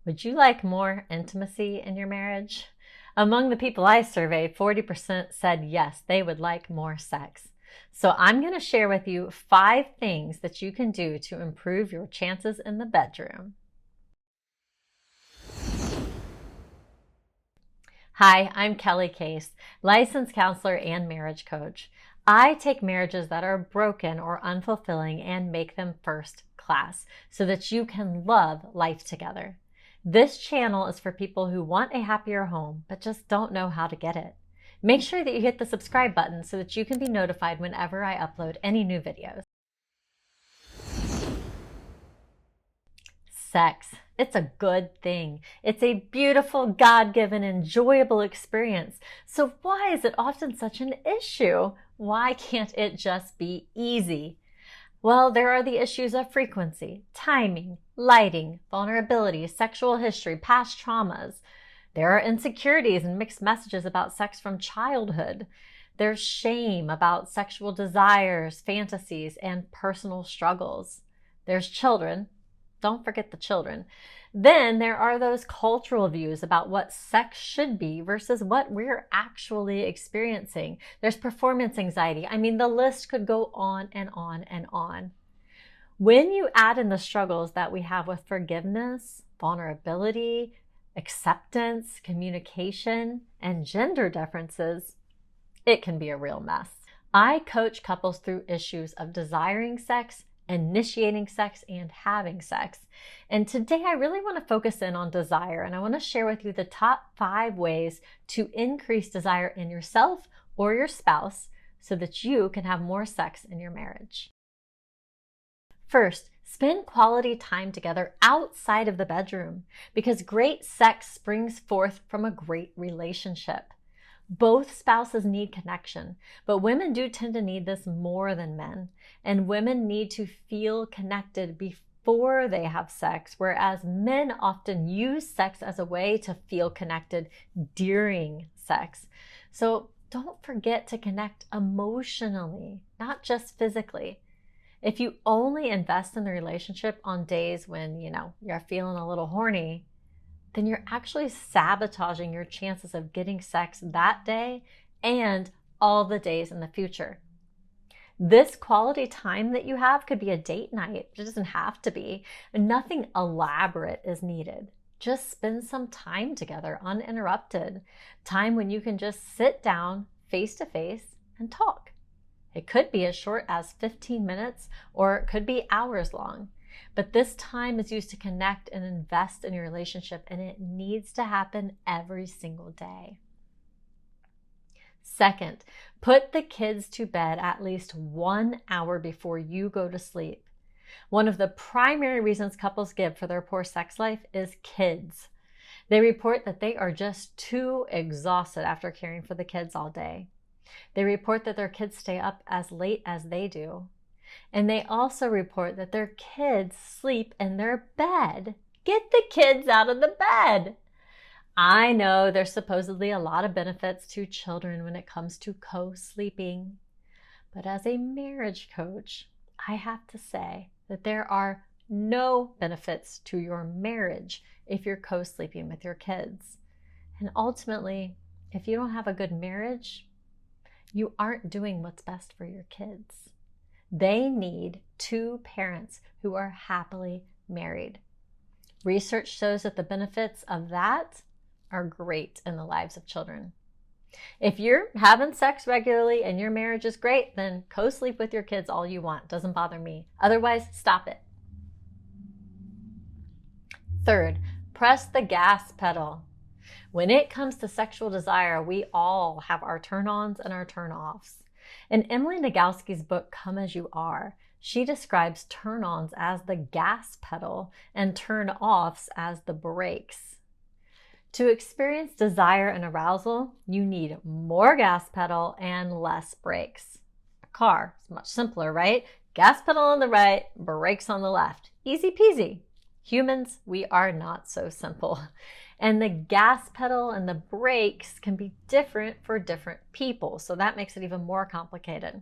Would you like more intimacy in your marriage? Among the people I surveyed, 40% said yes, they would like more sex. So I'm going to share with you 5 things that you can do to improve your chances in the bedroom. Hi, I'm Kelly Case, licensed counselor and marriage coach. I take marriages that are broken or unfulfilling and make them first class so that you can love life together. This channel is for people who want a happier home but just don't know how to get it. Make sure that you hit the subscribe button so that you can be notified whenever I upload any new videos. Sex. It's a good thing. It's a beautiful, God-given, enjoyable experience. So why is it often such an issue? Why can't it just be easy? Well, there are the issues of frequency, timing, lighting, vulnerability, sexual history, past traumas. There are insecurities and mixed messages about sex from childhood. There's shame about sexual desires, fantasies, and personal struggles. There's children. Don't forget the children. Then there are those cultural views about what sex should be versus what we're actually experiencing. There's performance anxiety. I mean, the list could go on and on and on. When you add in the struggles that we have with forgiveness, vulnerability, acceptance, communication, and gender differences, it can be a real mess. I coach couples through issues of desiring sex, initiating sex, and having sex. And today I really want to focus in on desire, and I want to share with you the top 5 ways to increase desire in yourself or your spouse so that you can have more sex in your marriage. First, spend quality time together outside of the bedroom because great sex springs forth from a great relationship. Both spouses need connection, but women do tend to need this more than men. And women need to feel connected before they have sex, whereas men often use sex as a way to feel connected during sex. So don't forget to connect emotionally, not just physically. If you only invest in the relationship on days when, you're feeling a little horny, then you're actually sabotaging your chances of getting sex that day and all the days in the future. This quality time that you have could be a date night. It doesn't have to be. Nothing elaborate is needed. Just spend some time together uninterrupted. Time when you can just sit down face to face and talk. It could be as short as 15 minutes or it could be hours long. But this time is used to connect and invest in your relationship, and it needs to happen every single day. Second, put the kids to bed at least 1 hour before you go to sleep. One of the primary reasons couples give for their poor sex life is kids. They report that they are just too exhausted after caring for the kids all day. They report that their kids stay up as late as they do. And they also report that their kids sleep in their bed. Get the kids out of the bed. I know there's supposedly a lot of benefits to children when it comes to co-sleeping. But as a marriage coach, I have to say that there are no benefits to your marriage if you're co-sleeping with your kids. And ultimately, if you don't have a good marriage, you aren't doing what's best for your kids. They need 2 parents who are happily married. Research shows that the benefits of that are great in the lives of children. If you're having sex regularly and your marriage is great, then co-sleep with your kids all you want. Doesn't bother me. Otherwise, stop it. Third, press the gas pedal. When it comes to sexual desire, we all have our turn-ons and our turn-offs. In Emily Nagoski's book, Come As You Are, she describes turn-ons as the gas pedal and turn-offs as the brakes. To experience desire and arousal, you need more gas pedal and less brakes. A car is much simpler, right? Gas pedal on the right, brakes on the left. Easy peasy. Humans, we are not so simple. And the gas pedal and the brakes can be different for different people, so that makes it even more complicated.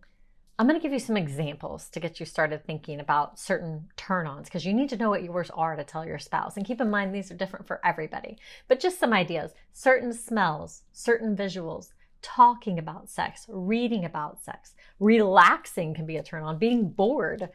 I'm going to give you some examples to get you started thinking about certain turn-ons, because you need to know what yours are to tell your spouse. And keep in mind, these are different for everybody, but just some ideas. Certain smells, certain visuals, talking about sex, reading about sex, relaxing can be a turn-on, being bored,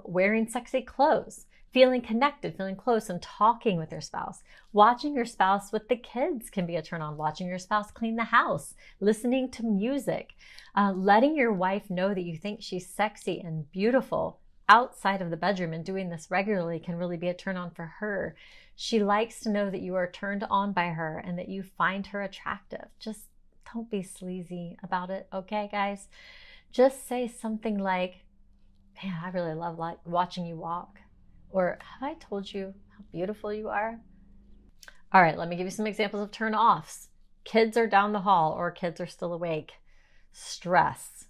wearing sexy clothes, feeling connected, feeling close, and talking with your spouse. Watching your spouse with the kids can be a turn on. Watching your spouse clean the house, listening to music, letting your wife know that you think she's sexy and beautiful outside of the bedroom, and doing this regularly can really be a turn on for her. She likes to know that you are turned on by her and that you find her attractive. Just don't be sleazy about it, okay, guys? Just say something like, man, I really love watching you walk. Or, have I told you how beautiful you are? All right, let me give you some examples of turn-offs. Kids are down the hall or kids are still awake. Stress.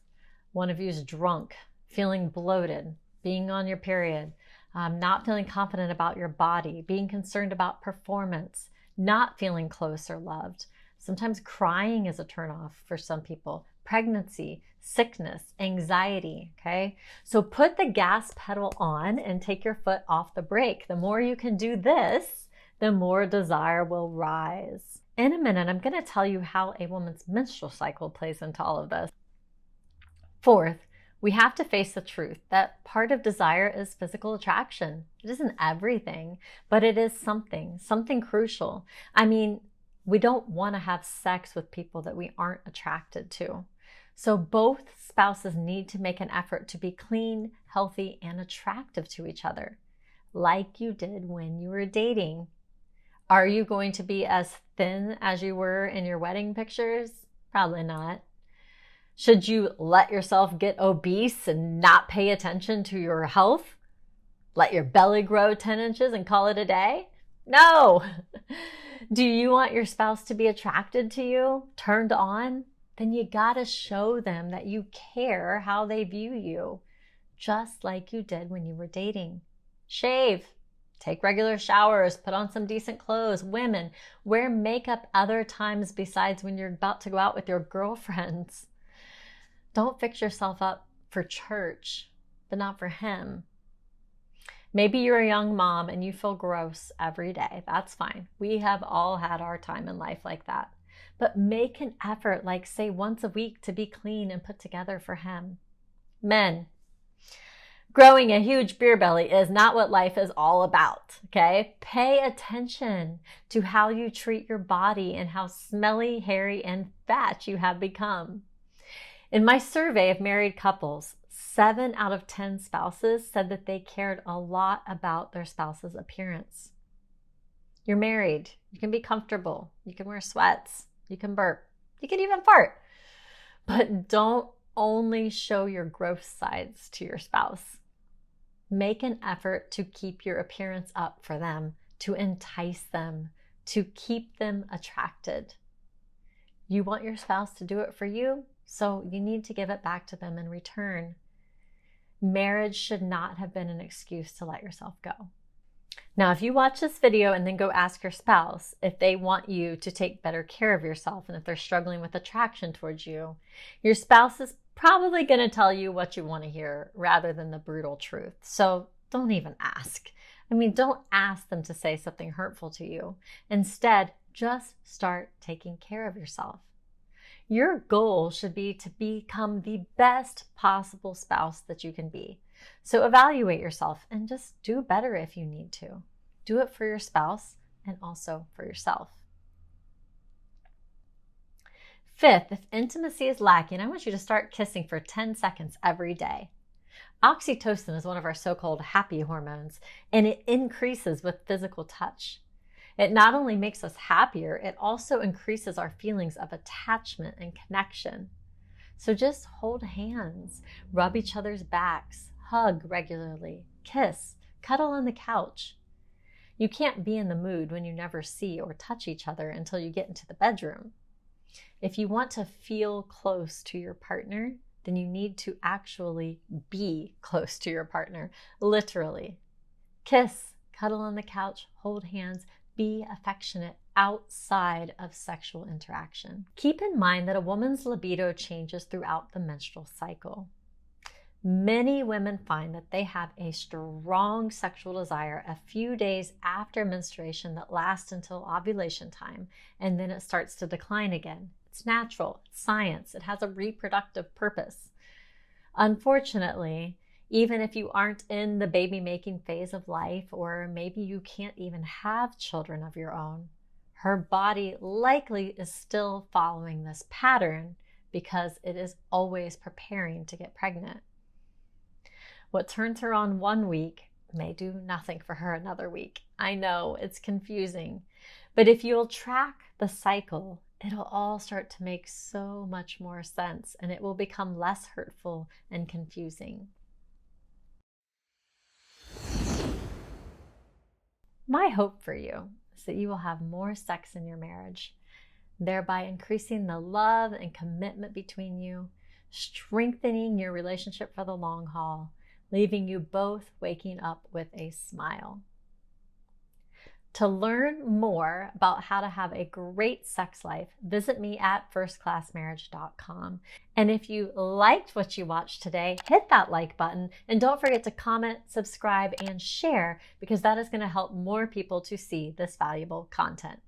One of you is drunk, feeling bloated, being on your period, not feeling confident about your body, being concerned about performance, not feeling close or loved. Sometimes crying is a turn-off for some people. Pregnancy, sickness, anxiety, okay? So put the gas pedal on and take your foot off the brake. The more you can do this, the more desire will rise. In a minute, I'm going to tell you how a woman's menstrual cycle plays into all of this. Fourth, we have to face the truth that part of desire is physical attraction. It isn't everything, but it is something crucial. I mean, we don't want to have sex with people that we aren't attracted to. So both spouses need to make an effort to be clean, healthy, and attractive to each other, like you did when you were dating. Are you going to be as thin as you were in your wedding pictures? Probably not. Should you let yourself get obese and not pay attention to your health? Let your belly grow 10 inches and call it a day? No. Do you want your spouse to be attracted to you, turned on? Then you gotta show them that you care how they view you, just like you did when you were dating. Shave, take regular showers, put on some decent clothes. Women, wear makeup other times besides when you're about to go out with your girlfriends. Don't fix yourself up for church, but not for him. Maybe you're a young mom and you feel gross every day. That's fine. We have all had our time in life like that. But make an effort, like say once a week, to be clean and put together for him. Men, growing a huge beer belly is not what life is all about, okay? Pay attention to how you treat your body and how smelly, hairy, and fat you have become. In my survey of married couples, 7 out of 10 spouses said that they cared a lot about their spouse's appearance. You're married. You can be comfortable. You can wear sweats. You can burp. You can even fart. But don't only show your gross sides to your spouse. Make an effort to keep your appearance up for them, to entice them, to keep them attracted. You want your spouse to do it for you, so you need to give it back to them in return. Marriage should not have been an excuse to let yourself go. Now, if you watch this video and then go ask your spouse if they want you to take better care of yourself and if they're struggling with attraction towards you, your spouse is probably going to tell you what you want to hear rather than the brutal truth. So don't even ask. I mean, don't ask them to say something hurtful to you. Instead, just start taking care of yourself. Your goal should be to become the best possible spouse that you can be. So evaluate yourself and just do better if you need to. Do it for your spouse and also for yourself. Fifth, if intimacy is lacking, I want you to start kissing for 10 seconds every day. Oxytocin is one of our so-called happy hormones, and it increases with physical touch. It not only makes us happier, it also increases our feelings of attachment and connection. So just hold hands, rub each other's backs, hug regularly, kiss, cuddle on the couch. You can't be in the mood when you never see or touch each other until you get into the bedroom. If you want to feel close to your partner, then you need to actually be close to your partner, literally. Kiss, cuddle on the couch, hold hands, be affectionate outside of sexual interaction. Keep in mind that a woman's libido changes throughout the menstrual cycle. Many women find that they have a strong sexual desire a few days after menstruation that lasts until ovulation time, and then it starts to decline again. It's natural, it's science, it has a reproductive purpose. Unfortunately, even if you aren't in the baby making phase of life, or maybe you can't even have children of your own, her body likely is still following this pattern because it is always preparing to get pregnant. What turns her on one week may do nothing for her another week. I know it's confusing, but if you'll track the cycle, it'll all start to make so much more sense, and it will become less hurtful and confusing. My hope for you is that you will have more sex in your marriage, thereby increasing the love and commitment between you, strengthening your relationship for the long haul, leaving you both waking up with a smile. To learn more about how to have a great sex life, visit me at firstclassmarriage.com. And if you liked what you watched today, hit that like button and don't forget to comment, subscribe, and share, because that is going to help more people to see this valuable content.